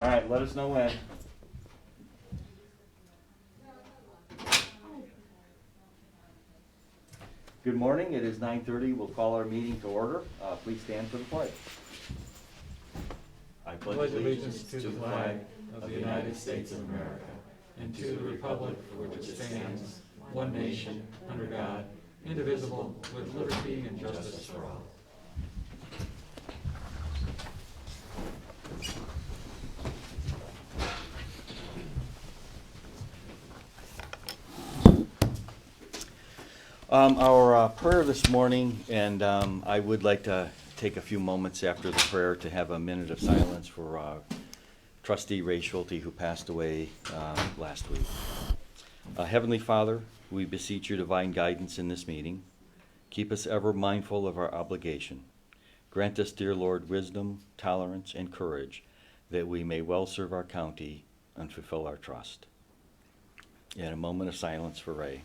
All right, let us know when. Good morning, it is 9:30. We'll call our meeting to order. Please stand for the pledge. I pledge allegiance to the flag of the United States of America and to the republic for which it stands, one nation, under God, indivisible, with liberty and justice for all. Our prayer this morning, and I would like to take a few moments after the prayer to have a minute of silence for Trustee Ray Schulte, who passed away last week. Heavenly Father, we beseech your divine guidance in this meeting. Keep us ever mindful of our obligation. Grant us, dear Lord, wisdom, tolerance, and courage, that we may well serve our county and fulfill our trust. And a moment of silence for Ray.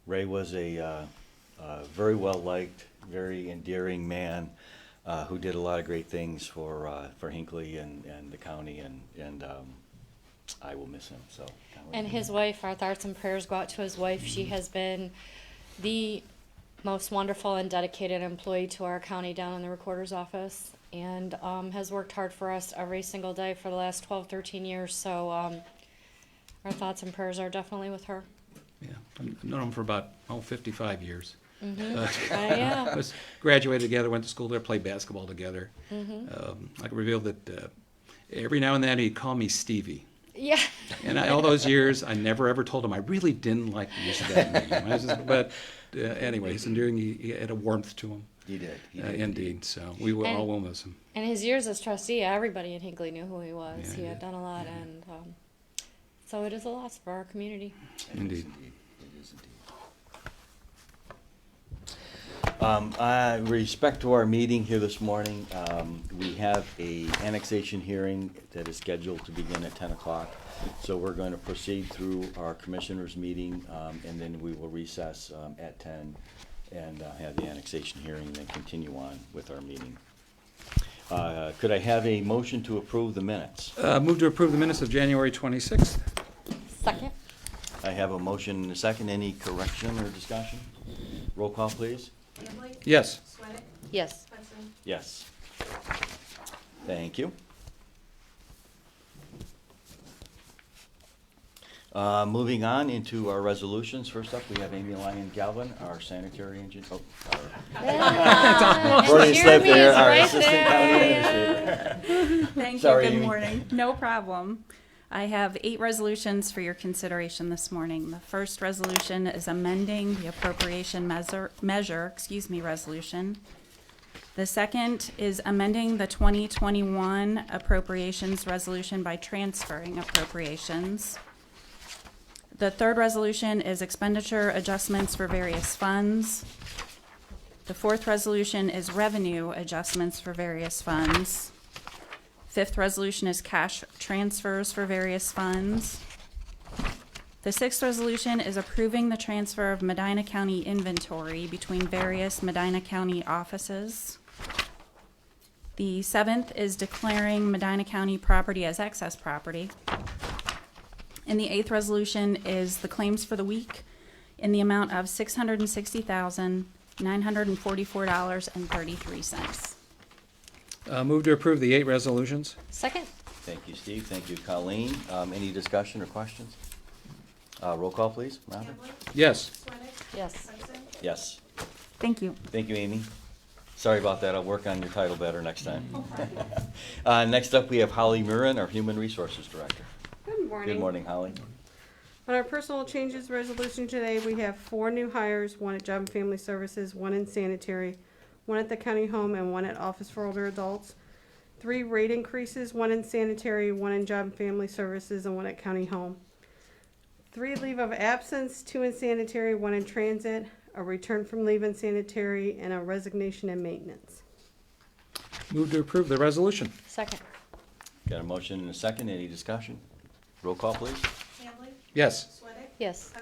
Ray was a very well-liked, very endearing man who did a lot of great things for Hinckley and the county, and I will miss him. So. And his wife, our thoughts and prayers go out to his wife. She has been the most wonderful and dedicated employee to our county down in the recorder's office, and has worked hard for us every single day for the last 12, 13 years. So our thoughts and prayers are definitely with her. Yeah, I've known him for about 55 years. Mm-hmm. Yeah. Was graduated together, went to school there, played basketball together. Mm-hmm. I can reveal that every now and then he'd call me Stevie. Yeah. And all those years, I never ever told him I really didn't like the use of that name. But anyway, he's enduring. He had a warmth to him. He did. Indeed. So we will all will miss him. And his years as trustee, everybody in Hinckley knew who he was. Yeah, he yeah. had done a lot, and so it is a loss for our community. Indeed. It is indeed. Respect to our meeting here this morning, we have a annexation hearing that is scheduled to begin at 10 o'clock. So we're going to proceed through our commissioners' meeting, and then we will recess at 10 and have the annexation hearing, and then continue on with our meeting. Could I have a motion to approve the minutes? Move to approve the minutes of January 26th. Second. I have a motion and a second. Any correction or discussion? Roll call, please. Hambley? Yes. Sweattick? Yes. Hudson? Yes. Thank you. Moving on into our resolutions. First up, we have Amy Lyon Galvin, our sanitary engineer. Oh, Already slipped there. Our assistant county administrator. Thank Sorry, you, good Amy. morning. No problem. I have 8 resolutions for your consideration this morning. The first resolution is amending the appropriation measure resolution. The second is amending the 2021 appropriations resolution by transferring appropriations. The third resolution is expenditure adjustments for various funds. The fourth resolution is revenue adjustments for various funds. Fifth resolution is cash transfers for various funds. The sixth resolution is approving the transfer of Medina County inventory between various Medina County offices. The seventh is declaring Medina County property as excess property. And the eighth resolution is the claims for the week in the amount of $660,944.33. Move to approve the 8 resolutions. Second. Thank you, Steve. Thank you, Colleen. Any discussion or questions? Roll call, please. Rhonda? Hambley? Yes. Sweattick? Yes. Hudson? Yes. Thank you. Thank you, Amy. Sorry about that. I'll work on your title better next time. Next up, we have Holly Murin, our Human Resources Director. Good morning. Good morning, Holly. On our personal changes resolution today, we have 4 new hires, 1 at Job and Family Services, 1 in sanitary, 1 at the county home, and 1 at Office for Older Adults. 3 rate increases, 1 in sanitary, 1 in Job and Family Services, and 1 at county home. 3 leave of absence, 2 in sanitary, 1 in transit, a return from leave in sanitary, and a resignation in maintenance. Move to approve the resolution. Second. Got a motion and a second. Any discussion? Roll call, please. Hambley? Yes. Sweattick? Yes.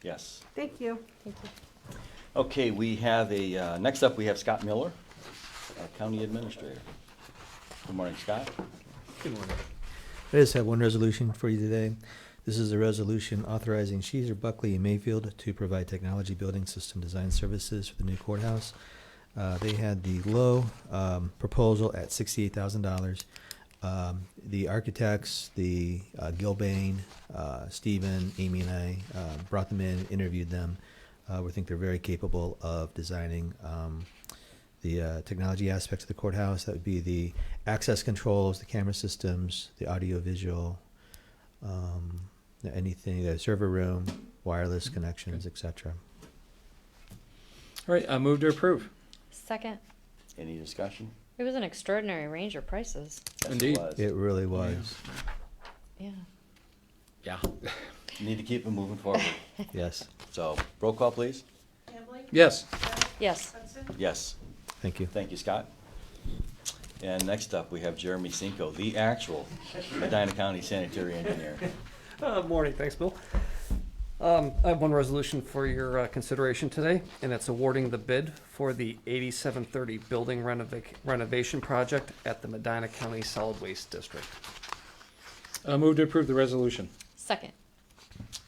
Yes. Thank you. Thank you. Okay, we have next up we have Scott Miller, County Administrator. Good morning, Scott. Good morning. I just have one resolution for you today. This is a resolution authorizing Sheezer, Buckley, and Mayfield to provide technology building system design services for the new courthouse. They had the low proposal at $68,000. The architects, the Gilbane, Stephen, Amy, and I brought them in, interviewed them. We think they're very capable of designing the technology aspects of the courthouse. That would be the access controls, the camera systems, the audio visual, anything, the server room, wireless connections, etc. All right, I move to approve. Second. Any discussion? It was an extraordinary range of prices. Yes, Indeed. It was. It really was. Yeah. Yeah. Need to keep it moving forward. Yes. So, roll call, please. Yes. Yes. Yes. Thank you. Thank you, Scott. And next up, we have Jeremy Cinco, the actual Medina County Sanitary Engineer. Morning, thanks, Bill. I have one resolution for your consideration today, and it's awarding the bid for the 8730 building renovation project at the Medina County Solid Waste District. I move to approve the resolution. Second.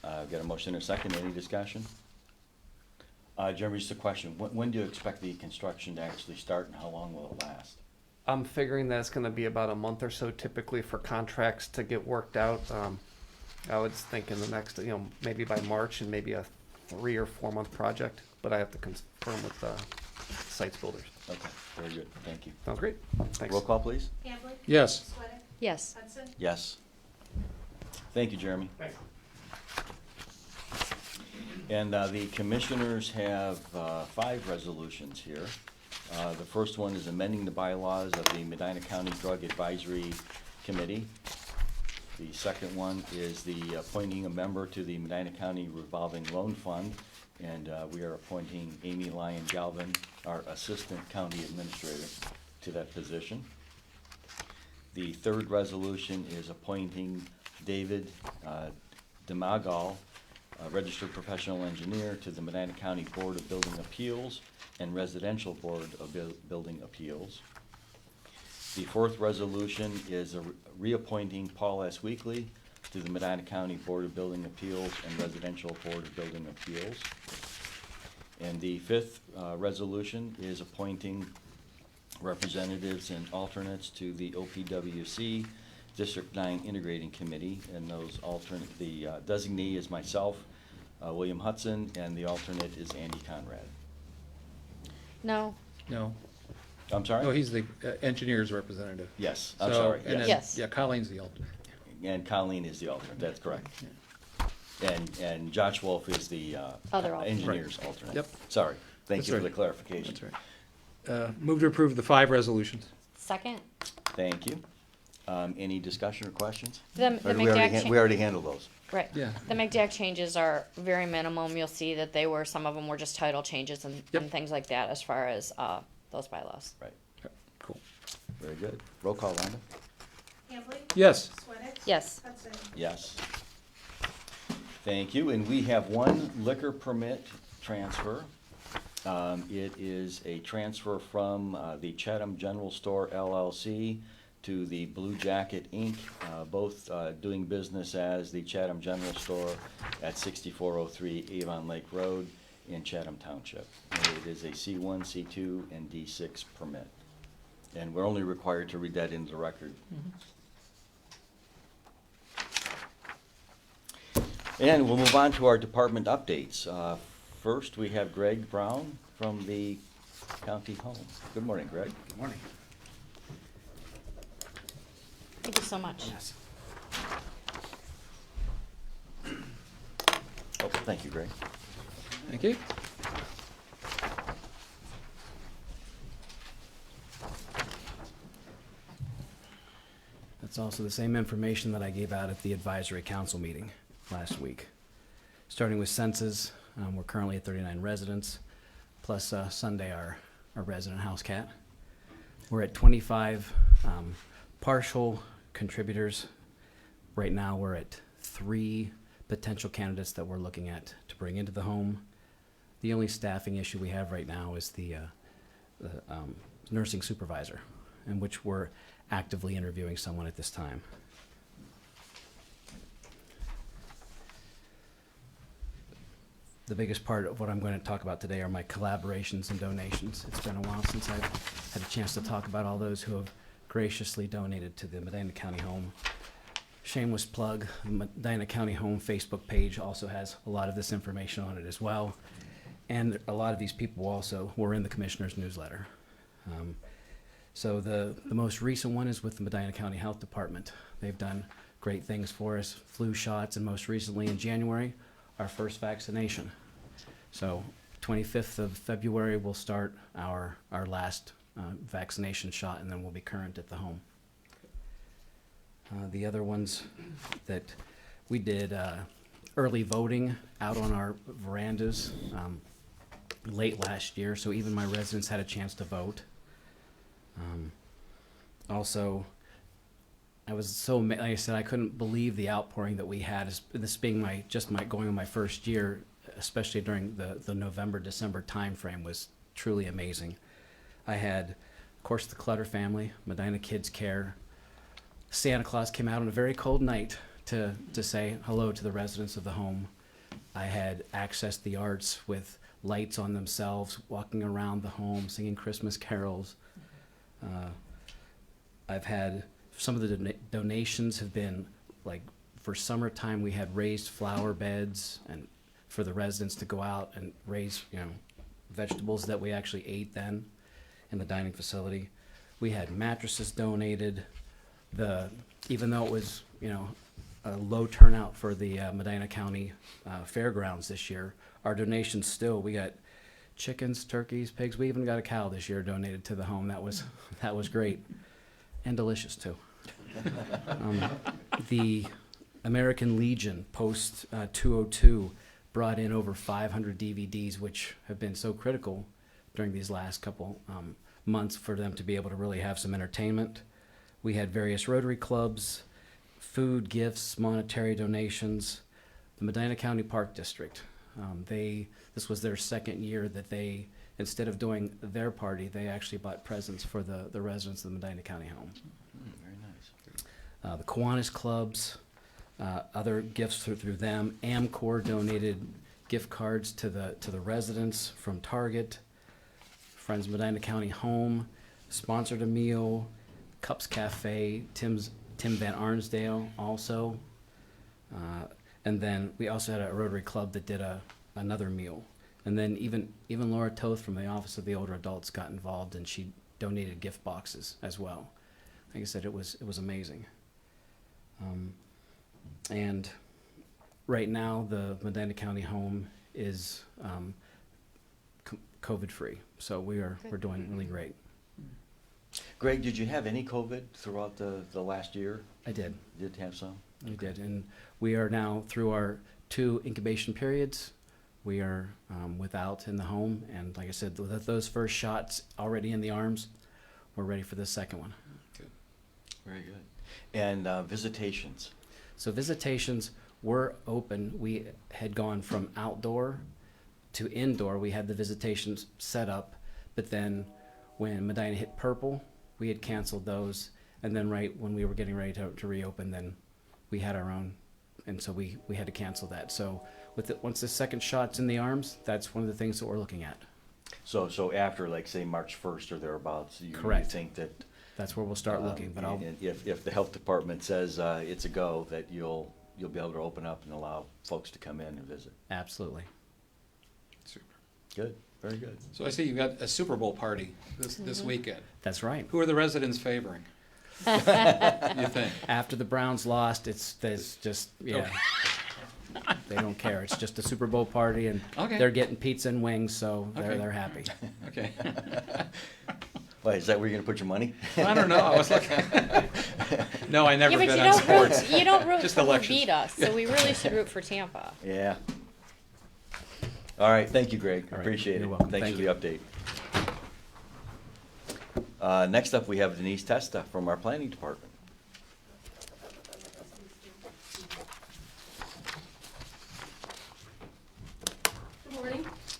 Got a motion and a second. Any discussion? Jeremy, just a question. When do you expect the construction to actually start, and how long will it last? I'm figuring that it's going to be about a month or so typically for contracts to get worked out. I was thinking the next, maybe by March, and maybe a 3 or 4 month project, but I have to confirm with the sites builders. Okay, very good. Thank you. Sounds great. Thanks. Roll call, please. Yes. Yes. Yes. Thank you, Jeremy. Thanks. And the commissioners have 5 resolutions here. The first one is amending the bylaws of the Medina County Drug Advisory Committee. The second one is the appointing a member to the Medina County Revolving Loan Fund, and we are appointing Amy Lyon Galvin, our Assistant County Administrator, to that position. The third resolution is appointing David Demagal, a registered professional engineer, to the Medina County Board of Building Appeals and Residential Board of Building Appeals. The fourth resolution is reappointing Paul S. Weekly to the Medina County Board of Building Appeals and Residential Board of Building Appeals. And the fifth resolution is appointing representatives and alternates to the OPWC District 9 Integrating Committee, and those alternate, the designee is myself, William Hudson, and the alternate is Andy Conrad. No. No. I'm sorry? No, he's the engineer's representative. Yes, I'm So, sorry, and then- yes. Yes. Yeah, Colleen's the alternate. And Colleen is the alternate, that's correct. And Josh Wolf is the Other alternate. engineer's alternate. Yep. Sorry, thank That's you for the right. clarification. That's right. Move to approve the 5 resolutions. Second. Thank you. Any discussion or questions? The Or we already McDack we already handled those. Right. Yeah. The McDack changes are very minimum. You'll see that some of them were just title changes and Yep. things like that as far as those bylaws. Right, Cool. very good. Roll call, Rhonda? Yes. Yes. Yes. Thank you, and we have one liquor permit transfer. It is a transfer from the Chatham General Store LLC to the Blue Jacket Inc., both doing business as the Chatham General Store at 6403 Avon Lake Road in Chatham Township. And it is a C1, C2, and D6 permit. And we're only required to read that into the record. And we'll move on to our department updates. First, we have Greg Brown from the County Home. Good morning, Greg. Good morning. Thank you so much. Oh, thank you, Greg. Thank you. That's also the same information that I gave out at the advisory council meeting last week. Starting with census, we're currently at 39 residents, plus Sunday our resident house cat. We're at 25 partial contributors. Right now we're at 3 potential candidates that we're looking at to bring into the home. The only staffing issue we have right now is the nursing supervisor, in which we're actively interviewing someone at this time. The biggest part of what I'm going to talk about today are my collaborations and donations. It's been a while since I've had a chance to talk about all those who have graciously donated to the Medina County Home. Shameless plug, the Medina County Home Facebook page also has a lot of this information on it as well. And a lot of these people also were in the commissioner's newsletter. So the most recent one is with the Medina County Health Department. They've done great things for us, flu shots, and most recently in January, our first vaccination. So 25th of February, we'll start our last vaccination shot, and then we'll be current at the home. The other ones that we did early voting out on our verandas late last year, so even my residents had a chance to vote. Also, I was so, like I said, I couldn't believe the outpouring that we had. This being going on my first year, especially during the November, December timeframe, was truly amazing. I had, of course, the Clutter family, Medina Kids Care. Santa Claus came out on a very cold night to say hello to the residents of the home. I had accessed the arts with lights on themselves, walking around the home, singing Christmas carols. I've had some of the donations have been like for summertime. We had raised flower beds and for the residents to go out and raise, vegetables that we actually ate then in the dining facility. We had mattresses donated. Even though it was, a low turnout for the Medina County Fairgrounds this year, our donations still, we got chickens, turkeys, pigs. We even got a cow this year donated to the home. That was great and delicious too. The American Legion Post 202 brought in over 500 DVDs, which have been so critical during these last couple months for them to be able to really have some entertainment. We had various Rotary clubs, food, gifts, monetary donations. The Medina County Park District, this was their second year that they, instead of doing their party, they actually bought presents for the residents of the Medina County home. Very nice. The Kiwanis clubs, other gifts through them. Amcor donated gift cards to the residents from Target. Friends of Medina County Home sponsored a meal. Cups Cafe, Tim Van Arnsdale also. And then we also had a Rotary Club that did another meal. And then even Laura Toth from the Office of the Older Adults got involved, and she donated gift boxes as well. Like I said, it was amazing. And right now, the Medina County Home is COVID-free, so we're doing really great. Greg, did you have any COVID throughout the last year? I did. You did have some? We did, and we are now through our 2 incubation periods. We are without in the home, and like I said, with those first shots already in the arms, we're ready for the second one. Good. Very good. And visitations? So visitations were open. We had gone from outdoor to indoor. We had the visitations set up, but then when Medina hit purple, we had canceled those, and then right when we were getting ready to reopen, then we had our own, and so we had to cancel that. So once the second shot's in the arms, that's one of the things that we're looking at. So after, like, say, March 1st or thereabouts, you Correct. think that That's where we'll start looking. But if the health department says it's a go, that you'll be able to open up and allow folks to come in and visit? Absolutely. Super. Good. Very good. So I see you've got a Super Bowl party this weekend. That's right. Who are the residents favoring? You think? After the Browns lost, it's just yeah. They don't care. It's just a Super Bowl party, and Okay. they're getting pizza and wings, so Okay. they're happy. Okay. Wait, is that where you're going to put your money? I don't know. I was looking. No, I never Yeah, but bet you on don't sports. root. You don't root Just for who elections. beat us, so we really should root for Tampa. Yeah. All right. Thank you, Greg. All right. Appreciate You're it. welcome. Thanks Thank for you. the update. Next up, we have Denise Testa from our planning department.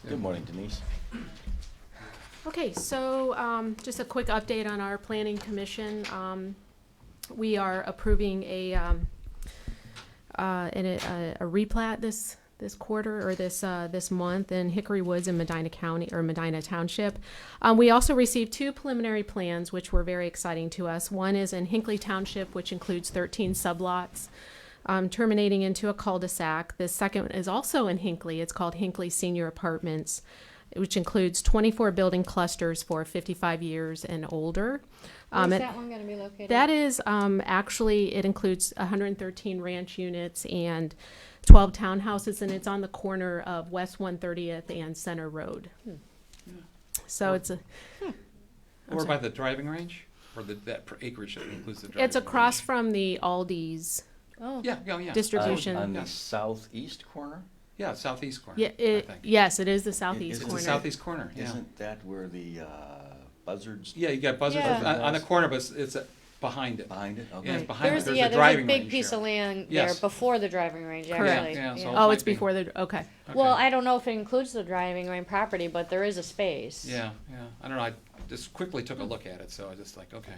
Good morning, Denise. Okay, so just a quick update on our planning commission. We are approving a replat this quarter or this month in Hickory Woods in Medina County or Medina Township. We also received 2 preliminary plans, which were very exciting to us. One is in Hinckley Township, which includes 13 sublots. Terminating into a cul-de-sac. The second is also in Hinckley. It's called Hinckley Senior Apartments, which includes 24 building clusters for 55 years and older. Where's that one going to be located? That is actually, it includes 113 ranch units and 12 townhouses, and it's on the corner of West 130th and Center Road. So it's a. Or by the driving range, or that acreage that includes the driving It's across range? from the Aldi's Oh. Yeah. distribution. On the southeast corner? Yeah, southeast corner. Yeah, I think. yes, it is the southeast It's It's corner. the southeast corner, yeah. Isn't that where the buzzards Yeah, you got buzzards Yeah. on the corner, but it's behind it. behind it? Yeah, Okay. it's behind it. There's There's a a driving big range piece there. of land Yes. there before the driving range, Correct. actually. Yeah, so- Oh, might it's be. before the, okay. Well, Okay. I don't know if it includes the driving range property, but there is a space. Yeah. I don't know, I just quickly took a look at it, so I was just like, okay,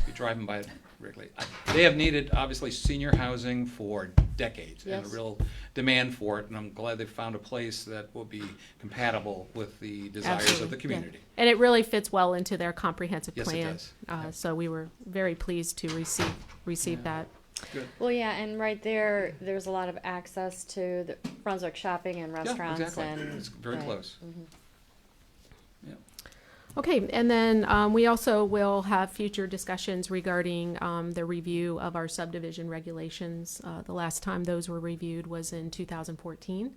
be driving by it regularly. They have needed, obviously, senior housing for decades, and a Yes. real demand for it, and I'm glad they found a place that will be compatible with the desires of Absolutely, the yeah. community. And it really fits well into their comprehensive Yes, it plan. does. Yeah. So we were very pleased to receive that. Good. Well, yeah, and right there's a lot of access to the Brunswick shopping and restaurants. Yeah, exactly. And It's very right. close. Mhm. Okay, and then we also will have future discussions regarding the review of our subdivision regulations. The last time those were reviewed was in 2014.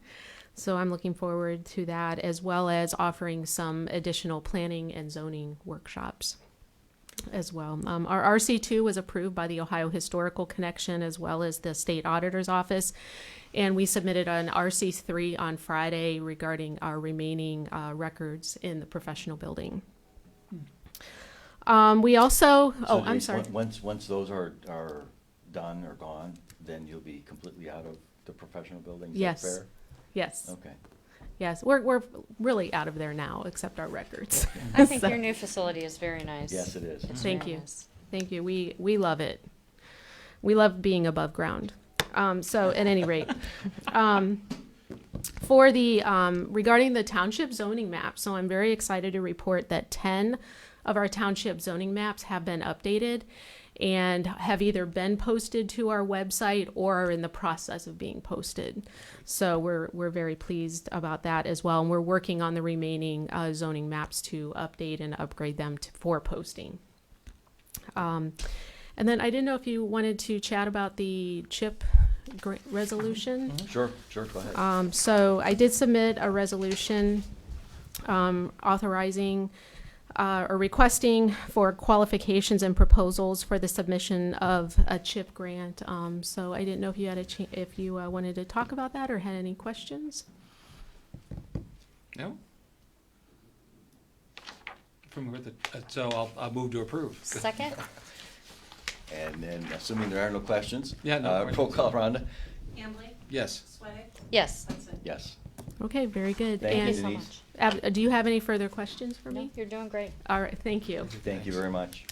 So I'm looking forward to that, as well as offering some additional planning and zoning workshops as well. Our RC2 was approved by the Ohio Historical Connection as well as the State Auditor's Office. And we submitted an RC3 on Friday regarding our remaining records in the professional building. We also, So I'm Denise, sorry. Once those are done or gone, then you'll be completely out of the professional building? Is that Yes. fair? Yes, Okay. yes, we're really out of there now, except our records. I think So- your new facility is very nice. Yes, it is. It's Thank very you. nice. Thank you. We love it. We love being above ground. So at any rate, for the regarding the township zoning map, so I'm very excited to report that 10 of our township zoning maps have been updated and have either been posted to our website or are in the process of being posted. So we're very pleased about that as well, and we're working on the remaining zoning maps to update and upgrade them for posting. And then I didn't know if you wanted to chat about the CHIP resolution. Sure, go ahead. So I did submit a resolution authorizing or requesting for qualifications and proposals for the submission of a CHIP grant. So I didn't know if you had if you wanted to talk about that or had any questions. No? From where so I'll move to approve. Second? And then, assuming there are no questions? Yeah, no Roll questions. call, Rhonda? Hambley? Yes. Sweattick? Yes. Hudson? Yes. Okay, very good. Thank you, Thank you so Denise. much. Do you have any further questions for No, me? you're doing great. All right, thank you. Thank you very much.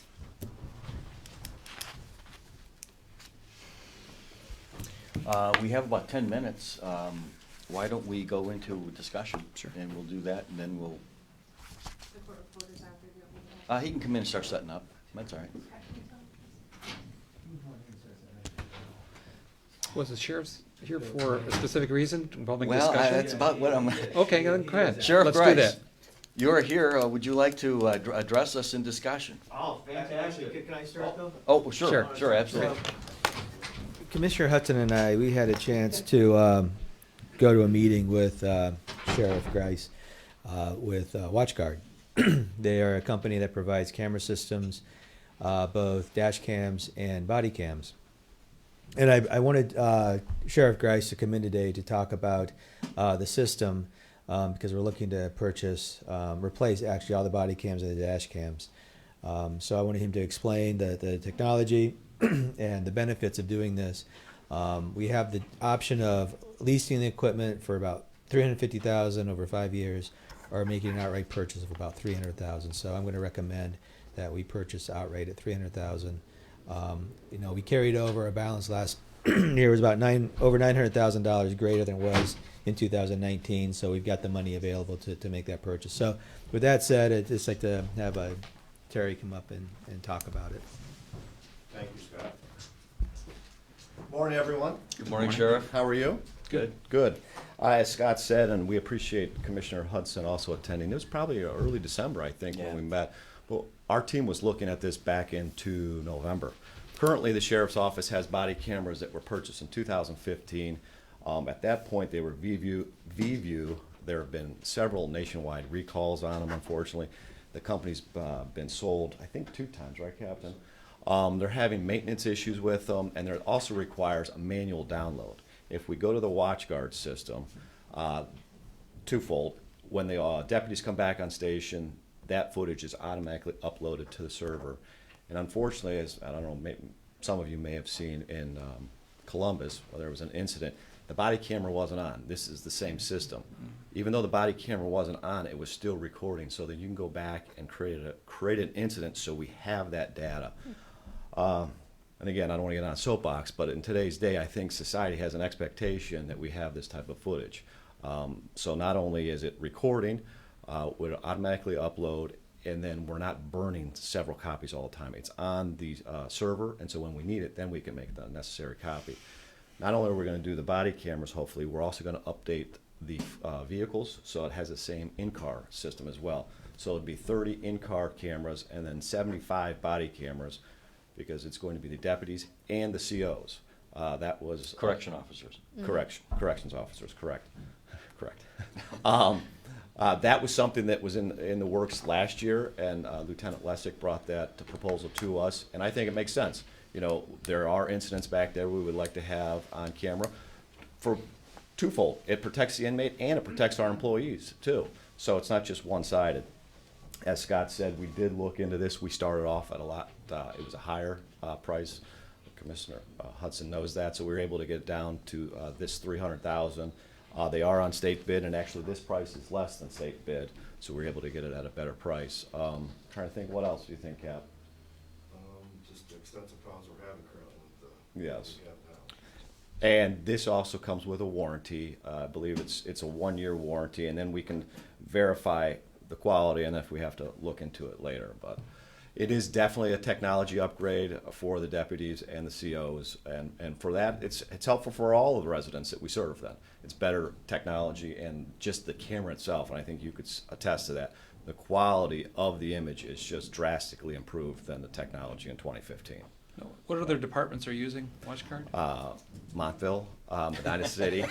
We have about 10 minutes. Why don't we go into discussion? Sure. And we'll do that, and then we'll, he can come in and start setting up. That's all right. Was the sheriff's here for a specific reason involving Well, discussion? that's about what I'm. Okay, then go ahead. Sheriff Let's do Bryce, that. you're here. Would you like to address us in discussion? Oh, fantastic. Can I start though? Oh, sure, Sure. absolutely. Commissioner Hudson and I, we had a chance to go to a meeting with Sheriff Grice with WatchGuard. They are a company that provides camera systems, both dash cams and body cams. And I wanted Sheriff Grice to come in today to talk about the system because we're looking to replace actually all the body cams and the dash cams. So I wanted him to explain the technology and the benefits of doing this. We have the option of leasing the equipment for about $350,000 over 5 years, are making an outright purchase of about 300,000. So I'm going to recommend that we purchase outright at 300,000. You know, we carried over a balance last year was about over $900,000 greater than it was in 2019. So we've got the money available to make that purchase. So with that said, I'd just like to have Terry come up and talk about it. Thank you, Scott. Morning, everyone. Good morning, Sheriff. How are you? Good. Good. As Scott said, and we appreciate Commissioner Hudson also attending. It was probably early December, I think, when we met. Well, our team was looking at this back into November. Currently, the Sheriff's Office has body cameras that were purchased in 2015. At that point, they were V-View. There have been several nationwide recalls on them, unfortunately. The company's been sold, I think, 2 times, right, Captain? They're having maintenance issues with them, and it also requires a manual download. If we go to the WatchGuard system, twofold, when the deputies come back on station, that footage is automatically uploaded to the server. And unfortunately, as I don't know, some of you may have seen in Columbus, where there was an incident, the body camera wasn't on. This is the same system. Even though the body camera wasn't on, it was still recording, so that you can go back and create an incident so we have that data. And again, I don't want to get on a soapbox, but in today's day, I think society has an expectation that we have this type of footage. So not only is it recording, we'll automatically upload, and then we're not burning several copies all the time. It's on the server, and so when we need it, then we can make the necessary copy. Not only are we going to do the body cameras, hopefully, we're also going to update the vehicles so it has the same in-car system as well. So it'd be 30 in-car cameras and then 75 body cameras, because it's going to be the deputies and the COs. That was Correction officers. Corrections officers, correct. Correct. That was something that was in the works last year, and Lieutenant Lessick brought that proposal to us, and I think it makes sense. You know, there are incidents back there we would like to have on camera for twofold. It protects the inmate and it protects our employees too. So it's not just one-sided. As Scott said, we did look into this. We started off at a lot, it was a higher price. Commissioner Hudson knows that, so we were able to get it down to this $300,000. They are on state bid, and actually this price is less than state bid, so we were able to get it at a better price. Trying to think, what else do you think, Cap? Just the extensive problems we're having currently with the Yes. we have now. And this also comes with a warranty. I believe it's a 1-year warranty, and then we can verify the quality, and if we have to look into it later. But it is definitely a technology upgrade for the deputies and the COs, and for that, it's helpful for all of the residents that we serve. Then it's better technology and just the camera itself, and I think you could attest to that. The quality of the image is just drastically improved than the technology in 2015. What other departments are using WatchGuard? Montville, Medina City,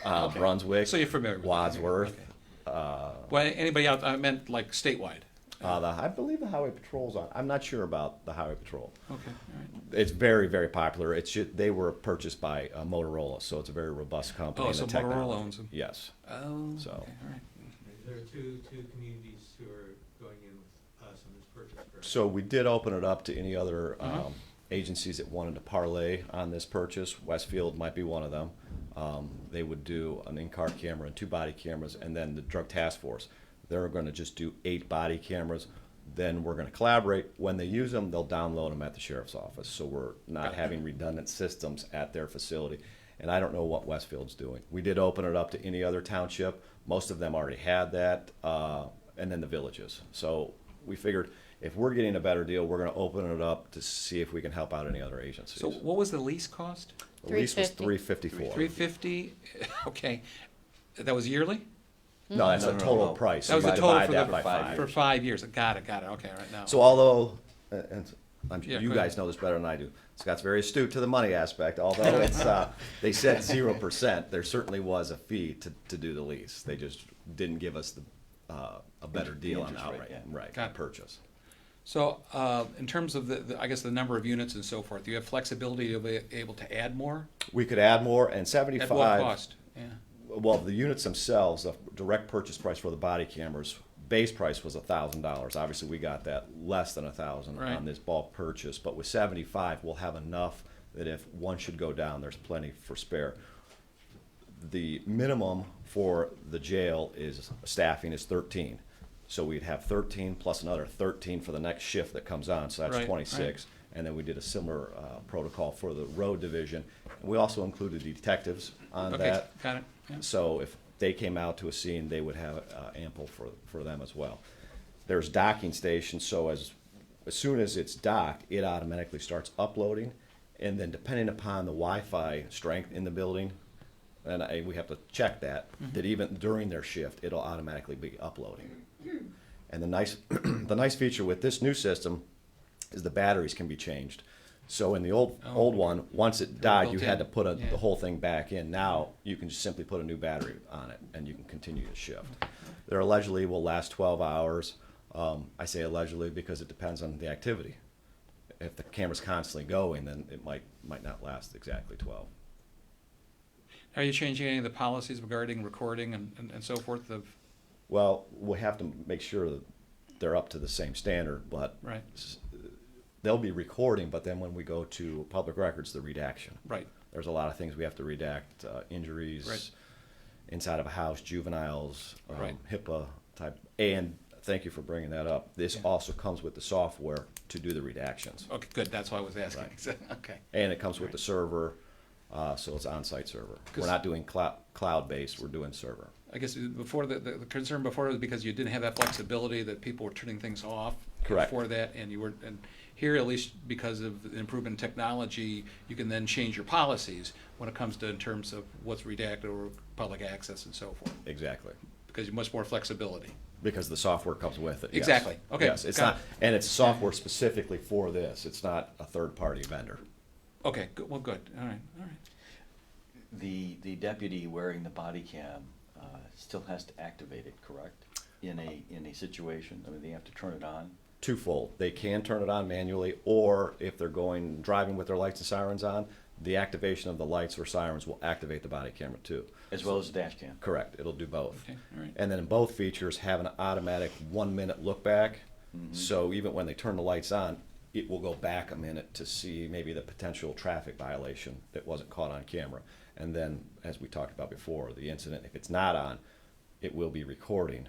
Brunswick, So you're familiar with that. Wadsworth. Well, anybody out, I meant like statewide. I believe the Highway Patrol's on. I'm not sure about the Highway Patrol. Okay, all right. It's very, very popular. They were purchased by Motorola, so it's a very robust company. Oh, in so the technology. Motorola owns them. Yes. Oh, So. okay, all right. There are two communities who are going in with us on this purchase, correct? So we did open it up to any other agencies that wanted to parlay on this purchase. Westfield might be one of them. They would do an in-car camera and 2 body cameras, and then the Drug Task Force. They're going to just do 8 body cameras. Then we're going to collaborate. When they use them, they'll download them at the Sheriff's Office, so we're not having redundant systems at their facility. And I don't know what Westfield's doing. We did open it up to any other township. Most of them already had that, and then the villages. So we figured if we're getting a better deal, we're going to open it up to see if we can help out any other agencies. So what was the lease cost? The lease was $350. $354. $350, okay. That was yearly? No, that's No, a no, total no. price. That was You the total divide for that the, by 5 for years. 5 years. Got it, okay, right now. So although, and I'm sure Yeah, you go guys ahead. know this better than I do, Scott's very astute to the money aspect. Although it's they said 0%, there certainly was a fee to do the lease. They just didn't give us a better deal on interest rate, outright yeah. Got it. purchase. So, in terms of I guess the number of units and so forth, do you have flexibility to be able to add more? We could add more, and 75. At what cost? Yeah. Well, the units themselves, the direct purchase price for the body cameras, base price was $1,000. Obviously, we got that less than $1,000 Right. on this bulk purchase. But with 75, we'll have enough that if one should go down, there's plenty for spare. the minimum for the jail is staffing is 13. So we'd have 13 plus another 13 for the next shift that comes on, so that's Right, 26. And then we did a similar protocol for the road division. And we also included detectives on Okay, that. got it, yeah. So if they came out to a scene, they would have ample for them as well. There's docking stations, so as soon as it's docked, it automatically starts uploading. And then depending upon the Wi-Fi strength in the building, and we have to check that, that even during their shift, it'll automatically be uploading. And the nice, the nice feature with this new system is the batteries can be changed. So in the old one, once it died, you had to put Yeah. the whole thing back in. Now you can just simply put a new battery on it, and you can continue to shift. They're allegedly will last 12 hours. I say allegedly because it depends on the activity. If the camera's constantly going, then it might not last exactly 12. Are you changing any of the policies regarding recording and so forth of, Well, we'll have to make sure that they're up to the same standard, but right, they'll be recording, but then when we go to public records, the redaction. right, There's a lot of things we have to redact, injuries, Right. inside of a house, juveniles, Right. HIPAA type. And thank you for bringing that up. This Yeah. also comes with the software to do the redactions. okay, good, that's why I was asking. Right. Okay, And it comes with the server, so it's on-site server. We're 'Cause- not doing cloud-based, we're doing server. I guess before, the concern before was because you didn't have that flexibility, that people were turning things off. Correct. Before that, and you were, and here, at least because of the improvement in technology, you can then change your policies when it comes to, in terms of what's redacted or public access and so forth, Exactly. because you have much more flexibility. Because the software comes with it. Yes. Exactly. Okay, Yes, it's got not, it. and it's software specifically for this. It's not a third-party vendor. Okay, good, well, good, all right, all right. The deputy wearing the body cam still has to activate it, correct? In a situation, I mean, they have to turn it on. Twofold. They can turn it on manually, or if they're driving with their lights and sirens on, the activation of the lights or sirens will activate the body camera too. As well as the dash cam. Correct. It'll do both. Okay, all right. And then both features have an automatic 1-minute look back. So even when they turn the lights on, it will go back a minute to see maybe the potential traffic violation that wasn't caught on camera. And then, as we talked about before, the incident, if it's not on, it will be recording.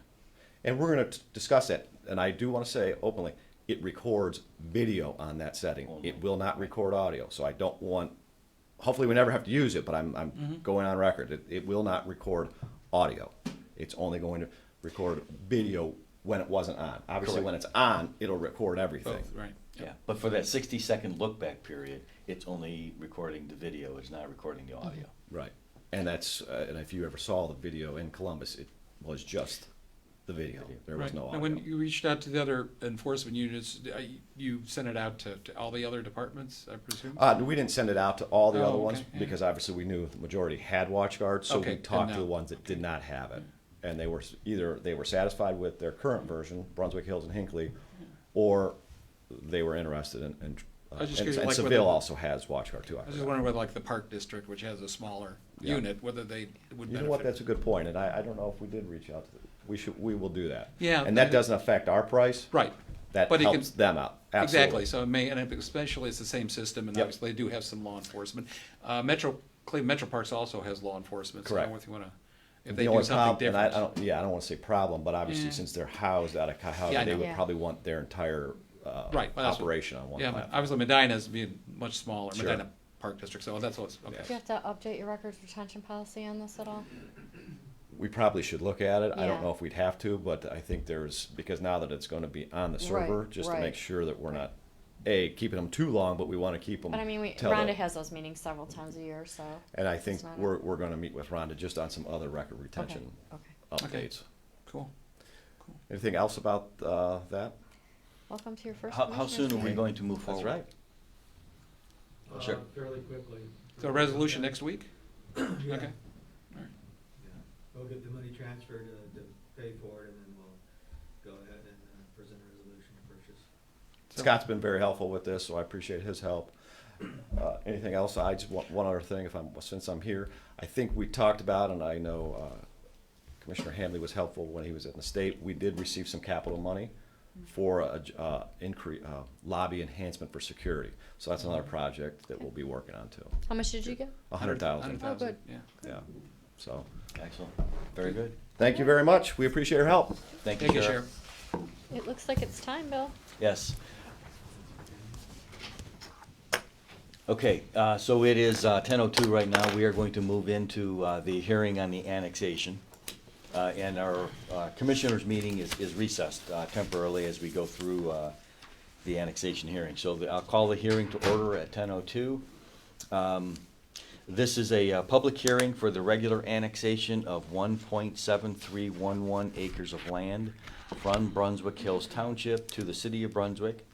And we're going to discuss that. And I do want to say openly, it records video on that setting. It will not record audio. So I don't want, hopefully we never have to use it, but I'm going on record. It will not record audio. It's only going to record video when it wasn't on. Obviously, Correct. when it's on, it'll record everything. Both, right. Yeah, but for that 60-second look-back period, it's only recording the video, it's not recording the audio. Right. And that's, and if you ever saw the video in Columbus, it was just the video. There was Right. no Now, audio. when you reached out to the other enforcement units, you sent it out to all the other departments, I presume? We didn't send it out to all the Oh, other ones okay, yeah. because obviously we knew the majority had watch guards, so Okay, we good talked to now. the ones that did not have it. And they were either they were satisfied with their current version, Brunswick Hills and Hinckley, or they were interested in I was just and curious, like, Seville whether- also has watch guard too. I was just wondering whether, like, the Park District, which has a smaller Yeah. unit, whether they would You benefit. know what? That's a good point, and I don't know if we did reach out to them. We will do that. Yeah, And that doesn't affect our price. Right. That But it helps can- them out. Absolutely. Exactly, so it may, and especially it's the same system, and Yep. obviously they do have some law enforcement. Cleveland Metro Parks also has law enforcement, so I don't know if you wanna, if they The do only something prob- and different. I don't want to say problem, but obviously Yeah. since they're housed out of Cuyahoga, Yeah, I they know. would Yeah. probably want their entire Right, well, that's what- operation on one Yeah, but platform. obviously Medina's being much smaller, Sure. Medina Park District, so that's what's, okay. Do you have to update your records retention policy on this at all? We probably should look at it. I don't Yeah. know if we'd have to, but I think because now that it's going to be on the server, Right, just to right. make sure that we're not, keeping them too long, but we want to keep them. But I mean, till Rhonda the- has those meetings several times a year, so. And I think it's not a- we're going to meet with Rhonda just on some other record retention Okay. Okay. updates. Cool. Anything else about that? Welcome to your first How commissioners soon are we meeting. going to move That's forward? right. Sure. Fairly quickly. So a resolution next week? Yeah. Okay. All right. Yeah. We'll get the money transferred to pay for it, and then we'll go ahead and present a resolution to purchase. So- Scott's been very helpful with this, so I appreciate his help. Anything else? I just want one other thing, since I'm here. I think we talked about, and I know Commissioner Hamley was helpful when he was in the state. We did receive some capital money for lobby enhancement for security. So that's another project that we'll be working on too. How much did you get? 100,000. Oh, good. Yeah. Yeah. So, Excellent. Very good. thank you very much. We appreciate your help. Thank you, Thank you, Sheriff. Sheriff. It looks like it's time, Bill. Yes. Okay, so it is 10:02 right now. We are going to move into the hearing on the annexation. And our commissioners' meeting is recessed temporarily as we go through the annexation hearing. So I'll call the hearing to order at 10:02. This is a public hearing for the regular annexation of 1.7311 acres of land from Brunswick Hills Township to the City of Brunswick.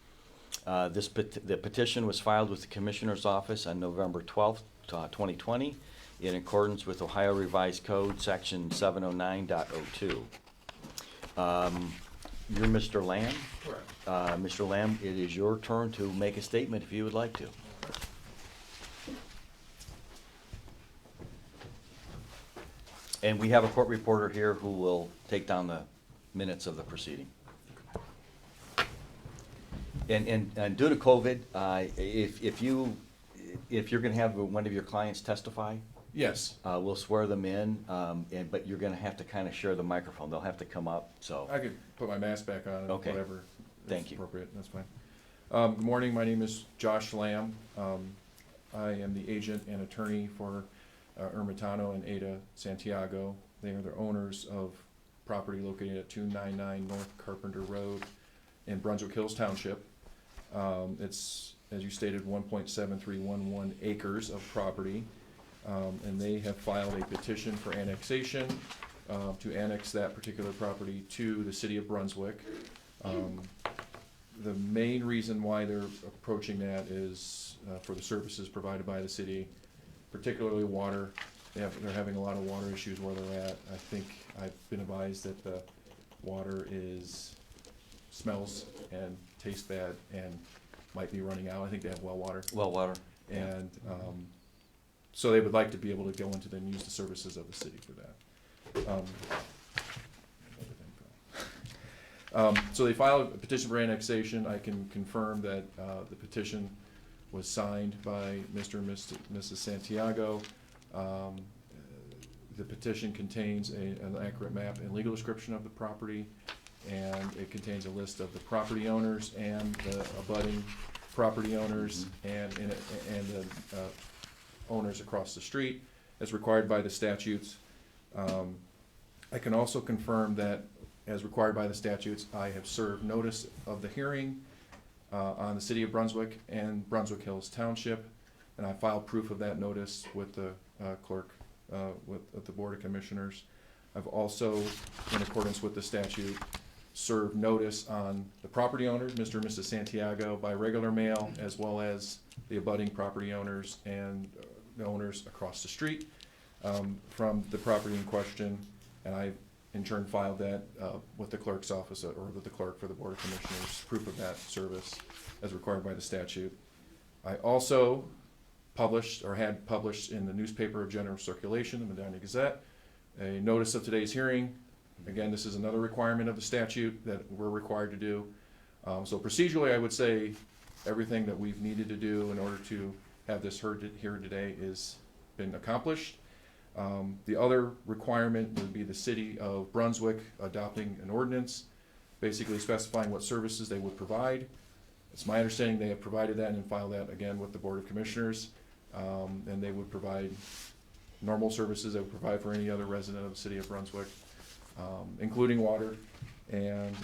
The petition was filed with the Commissioner's Office on November 12th, 2020, in accordance with Ohio Revised Code, Section 709.02. You're Mr. Lamb? Correct. Mr. Lamb, it is your turn to make a statement if you would like to. And we have a court reporter here who will take down the minutes of the proceeding. And due to COVID, if you're gonna have one of your clients testify, Yes, we'll swear them in, but you're gonna have to kind of share the microphone. They'll have to come up, so. I could put my mask back on, Okay. whatever. Thank is you. Appropriate, that's fine. Good morning, my name is Josh Lamb. I am the agent and attorney for Ermitano and Ada Santiago. They are the owners of property located at 299 North Carpenter Road in Brunswick Hills Township. It's, as you stated, 1.7311 acres of property. And they have filed a petition for annexation, to annex that particular property to the City of Brunswick. The main reason why they're approaching that is for the services provided by the city, particularly water. They're having a lot of water issues where they're at. I think I've been advised that the water smells and tastes bad and might be running out. I think they have well water. Well, water. And so they would like to be able to go into and use the services of the city for that. So they filed a petition for annexation. I can confirm that the petition was signed by Mr. and Mrs. Santiago. The petition contains an accurate map and legal description of the property, and it contains a list of the property owners and the abutting property owners and the owners across the street as required by the statutes. I can also confirm that as required by the statutes, I have served notice of the hearing on the City of Brunswick and Brunswick Hills Township, and I filed proof of that notice with the clerk with the Board of Commissioners. I've also, in accordance with the statute, served notice on the property owners, Mr. and Mrs. Santiago, by regular mail, as well as the abutting property owners and the owners across the street from the property in question, and I in turn filed that with the clerk's office or with the clerk for the Board of Commissioners, proof of that service as required by the statute. I also had published in the newspaper of general circulation, the Medina Gazette, a notice of today's hearing. Again, this is another requirement of the statute that we're required to do. So procedurally, I would say everything that we've needed to do in order to have this heard here today is been accomplished. The other requirement would be the City of Brunswick adopting an ordinance, basically specifying what services they would provide. It's my understanding they have provided that and filed that again with the Board of Commissioners, and they would provide normal services they would provide for any other resident of the City of Brunswick, including water. And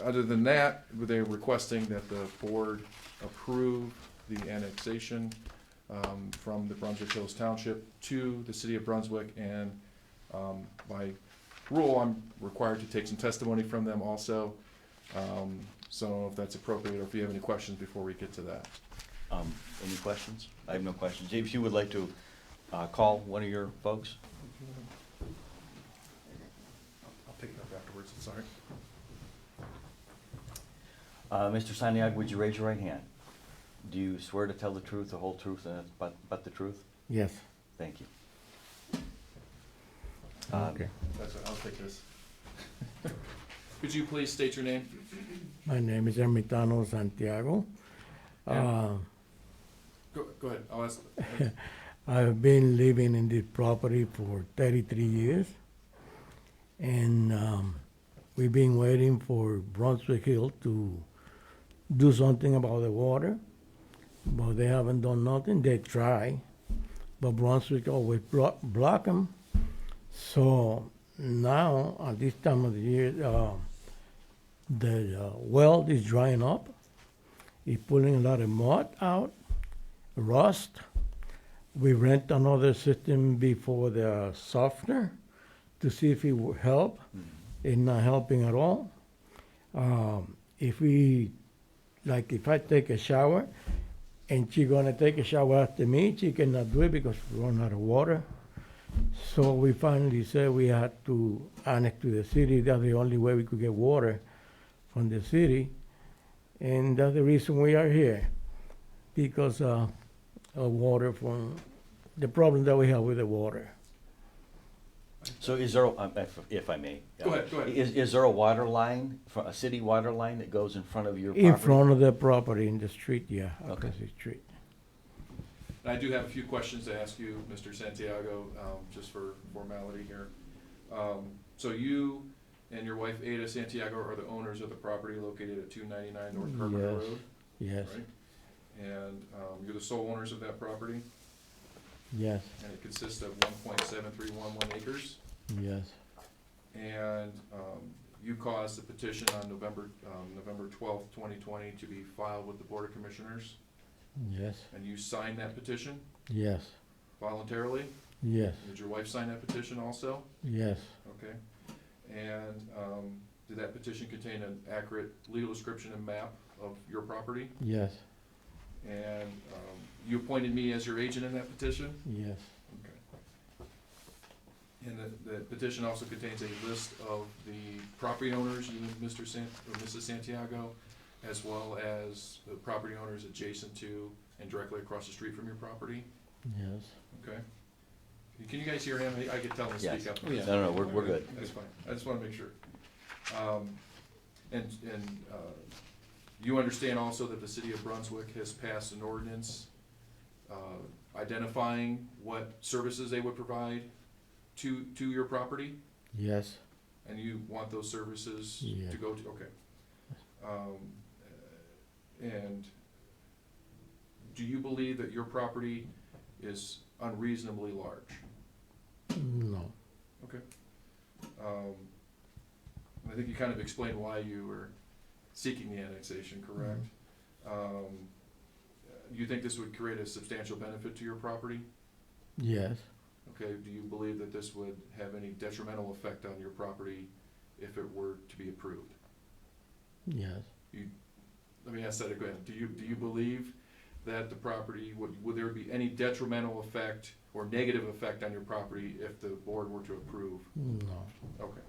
other than that, they're requesting that the board approve the annexation from the Brunswick Hills Township to the City of Brunswick, and by rule, I'm required to take some testimony from them also. So I don't know if that's appropriate or if you have any questions before we get to that. Any questions? I have no questions. If you would like to call one of your folks. I'll pick it up afterwards, sorry. Mr. Santiago, would you raise your right hand? Do you swear to tell the truth, the whole truth, and but the truth? Yes. Thank you. Okay. That's it, I'll take this. Could you please state your name? My name is Ermitano Santiago. Yeah. Go ahead, I'll ask. I've been living in this property for 33 years, and we've been waiting for Brunswick Hill to do something about the water, but they haven't done nothing. They try, but Brunswick always block them. So now, at this time of the year, the well is drying up. It's pulling a lot of mud out, rust. We rent another system before the softener to see if it will help. It's not helping at all. If I take a shower and she's gonna take a shower after me, she cannot do it because we run out of water. So we finally said we had to annex to the city. That's the only way we could get water from the city. And that's the reason we are here, because of water from the problem that we have with the water. So is there, if I may? Go ahead. Is there a water line, a city water line that goes in front of your property? In front of the property, in the street, yeah, Okay. across the street. I do have a few questions to ask you, Mr. Santiago, just for formality here. So you and your wife Ada Santiago are the owners of the property located at 299 North Carpenter Yes. Road, Yes, right? And you're the sole owners of that property, yes, and it consists of 1.7311 acres. yes, And you caused the petition on November 12th, 2020 to be filed with the Board of Commissioners, yes, and you signed that petition yes, voluntarily? yes, Did your wife sign that petition also? yes, Okay. And did that petition contain an accurate legal description and map of your property? yes, And you appointed me as your agent in that petition? yes, Okay. And the petition also contains a list of the property owners, you and Mrs. Santiago, as well as the property owners adjacent to and directly across the street from your property? yes. Okay. Can you guys hear him? I could tell him to Yes. speak up. No, we're good. That's fine. I just wanna make sure. And you understand also that the city of Brunswick has passed an ordinance identifying what services they would provide to your property? Yes, And you want those services Yeah. to go to, okay. And do you believe that your property is unreasonably large? no, Okay. I think you kind of explained why you were seeking the annexation, correct? Do you think this would create a substantial benefit to your property? yes, Okay, do you believe that this would have any detrimental effect on your property if it were to be approved? yes, Let me ask that again. Do you believe that the property, would there be any detrimental effect or negative effect on your property if the board were to approve? no, Okay,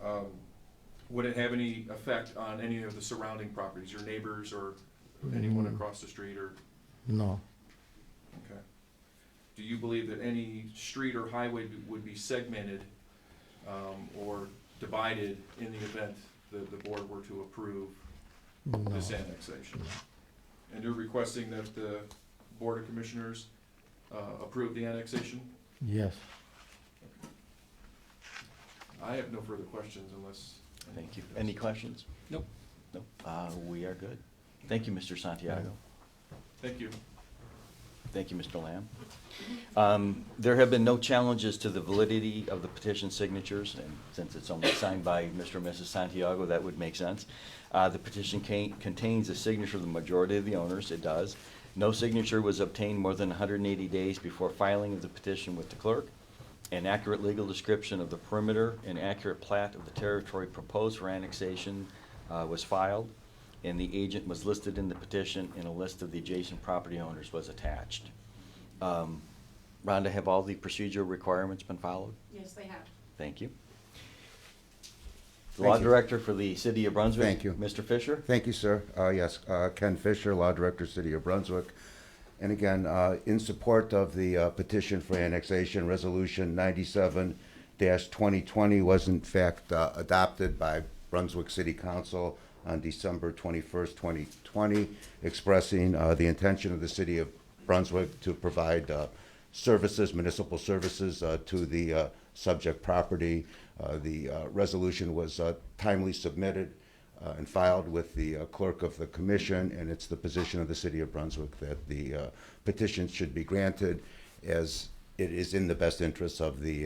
all right. Would it have any effect on any of the surrounding properties, your neighbors or anyone across the street or, no, okay? Do you believe that any street or highway would be segmented, or divided in the event that the board were to approve no, this annexation? And you're requesting that the Board of Commissioners approve the annexation? yes. I have no further questions unless. Thank you. Any questions? Nope. Nope. We are good. Thank you, Mr. Santiago. Thank you. Thank you, Mr. Lamb. There have been no challenges to the validity of the petition signatures, and since it's only signed by Mr. and Mrs. Santiago, that would make sense. The petition contains a signature of the majority of the owners. It does. No signature was obtained more than 180 days before filing of the petition with the clerk. An accurate legal description of the perimeter and accurate plat of the territory proposed for annexation was filed, and the agent was listed in the petition, and a list of the adjacent property owners was attached. Rhonda, have all the procedural requirements been followed? Yes, they have. Thank you. Thank Law you. Director for the City of Brunswick. Thank you. Mr. Fisher. Thank you, sir. Yes, Ken Fisher, Law Director, City of Brunswick. And again, in support of the petition for annexation, Resolution 97-2020 was in fact adopted by Brunswick City Council on December 21st, 2020, expressing the intention of the City of Brunswick to provide services, municipal services to the subject property. The resolution was timely submitted and filed with the clerk of the commission, and it's the position of the city of Brunswick that the petition should be granted, as it is in the best interest of the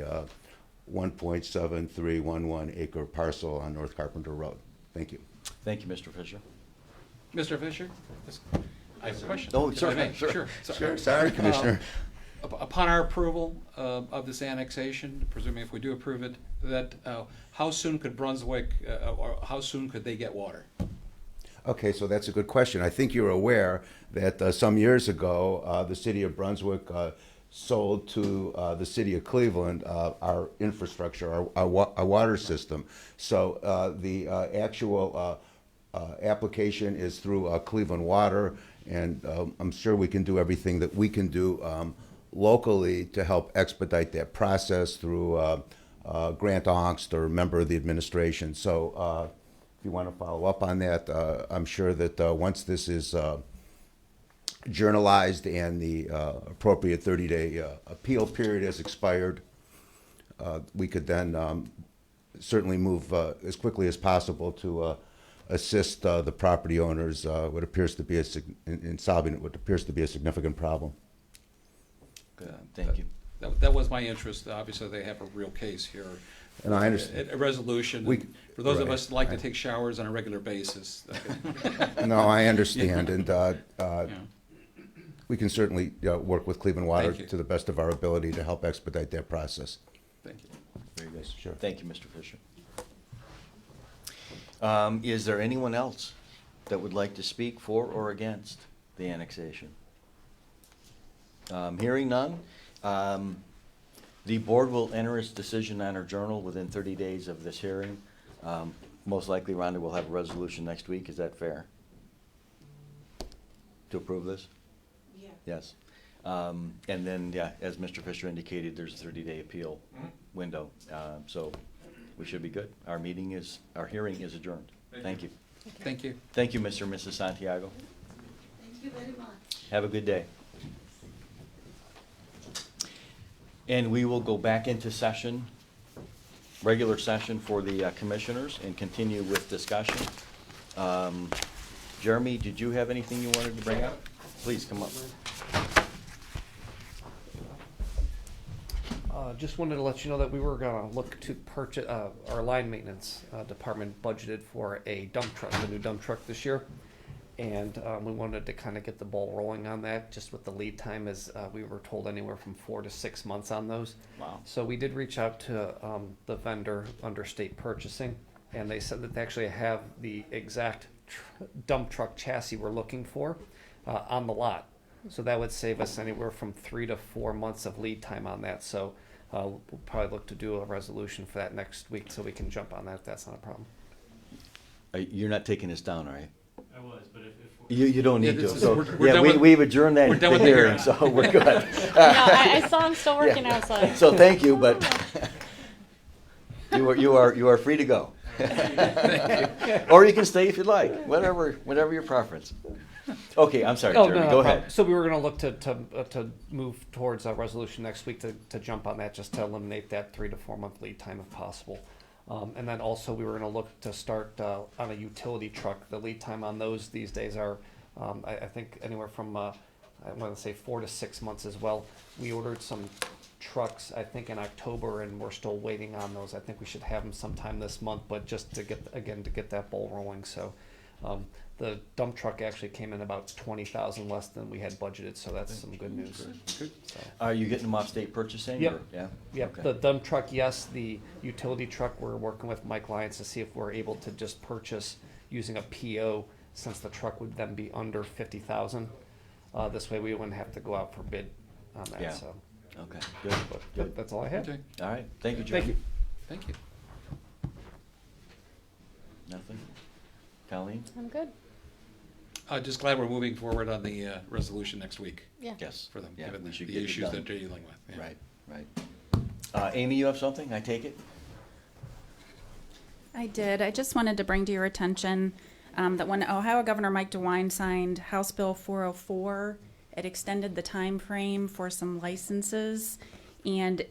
1.7311 acre parcel on North Carpenter Road. Thank you. Thank you, Mr. Fisher. Mr. Fisher? I have a question. Oh, If I may. sure. Sure, sorry, Commissioner. Upon our approval of this annexation, presuming if we do approve it, that how soon could Brunswick, or how soon could they get water? Okay, so that's a good question. I think you're aware that some years ago, the city of Brunswick sold to the city of Cleveland our infrastructure, our water system. So the actual application is through Cleveland Water, and I'm sure we can do everything that we can do locally to help expedite that process through Grant Ongst or member of the administration. So if you want to follow up on that, I'm sure that once this is journalized and the appropriate 30-day appeal period has expired, we could then certainly move as quickly as possible to assist the property owners what appears to be in solving what appears to be a significant problem. Thank you. That was my interest. Obviously, they have a real case here. And I understand. A resolution. For those of us that like to take showers on a regular basis. No, I understand, and we can certainly work with Cleveland Water to the best of our ability to help expedite that process. Thank you. Very good. Sure. Thank you, Mr. Fisher. Is there anyone else that would like to speak for or against the annexation? Hearing none, the board will enter its decision on our journal within 30 days of this hearing. Most likely, Rhonda will have a resolution next week. Is that fair? To approve this? Yeah. Yes. And then, yeah, as Mr. Fisher indicated, there's a 30-day appeal window. So we should be good. Our hearing is adjourned. Thank you. Thank you. Thank you, Mr. and Mrs. Santiago. Thank you very much. Have a good day. And we will go back into session, regular session for the commissioners, and continue with discussion. Jeremy, did you have anything you wanted to bring up? Please come up. Just wanted to let you know that we were gonna look to purchase, our line maintenance department budgeted for a dump truck, a new dump truck this year. And we wanted to kind of get the ball rolling on that, just with the lead time, as we were told anywhere from 4 to 6 months on those. Wow. So we did reach out to the vendor under state purchasing, and they said that they actually have the exact dump truck chassis we're looking for on the lot. So that would save us anywhere from 3 to 4 months of lead time on that. So we'll probably look to do a resolution for that next week, so we can jump on that if that's not a problem. You're not taking this down, are you? I was, but if You don't need to. So, we're yeah, done with- we've adjourned that we're done the with the hearing, hearing. so we're good. No, I saw him still working Yeah. outside. So thank you, but you are free to go. Or you can stay if you'd like, whatever your preference. Okay, I'm sorry, Jeremy, go ahead. So we were going to look to move towards a resolution next week to jump on that, just to eliminate that 3 to 4 month lead time if possible. And then also we were going to look to start on a utility truck. The lead time on those these days are, I think, anywhere from, I want to say 4 to 6 months as well. We ordered some trucks, I think, in October, and we're still waiting on those. I think we should have them sometime this month, but just to get that ball rolling. So the dump truck actually came in about $20,000 less than we had budgeted, so that's some good news. So. Are you getting them off state purchasing? Yep. Or- yeah? Yep, Okay. the dump truck, yes. The utility truck, we're working with Mike Lyons to see if we're able to just purchase using a PO, since the truck would then be under 50,000. This way we wouldn't have to go out for bid on that. Yeah. So, Okay, good, but good. that's all I have. Okay. All right, thank you, Jeremy. Thank you. Thank you. Nothing? Colleen? I'm good. Just glad we're moving forward on the resolution next week Yeah. Yes. for them, Yeah, given we should the get it issues done. that they're dealing with. Yeah. Right. Amy, you have something, I take it? I did. I just wanted to bring to your attention that when Ohio Governor Mike DeWine signed House Bill 404, It extended the time frame for some licenses, and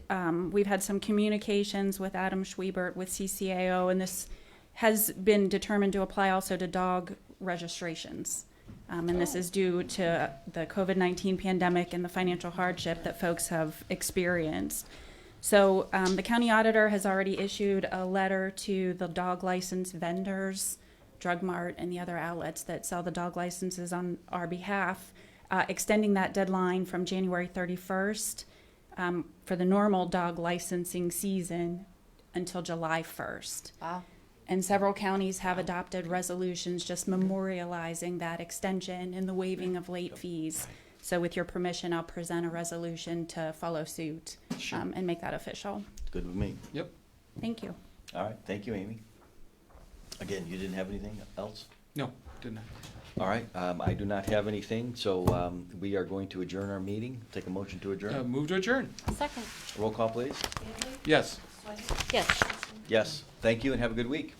we've had some communications with Adam Schwiebert with CCAO, and this has been determined to apply also to dog registrations. And this is due to the COVID-19 pandemic and the financial hardship that folks have experienced. So the county auditor has already issued a letter to the dog license vendors, Drug Mart, and the other outlets that sell the dog licenses on our behalf, extending that deadline from January 31st for the normal dog licensing season until July 1st. Wow. And several counties have adopted resolutions just memorializing that extension and the waiving of late fees. So with your permission, I'll present a resolution to follow suit and make that official. Good with me. Yep. Thank you. All right, thank you, Amy. Again, you didn't have anything else? No, didn't. All right, I do not have anything, so we are going to adjourn our meeting. Take a motion to adjourn. Move to adjourn. Second. Roll call, please. Yes. Yes. Yes, thank you and have a good week.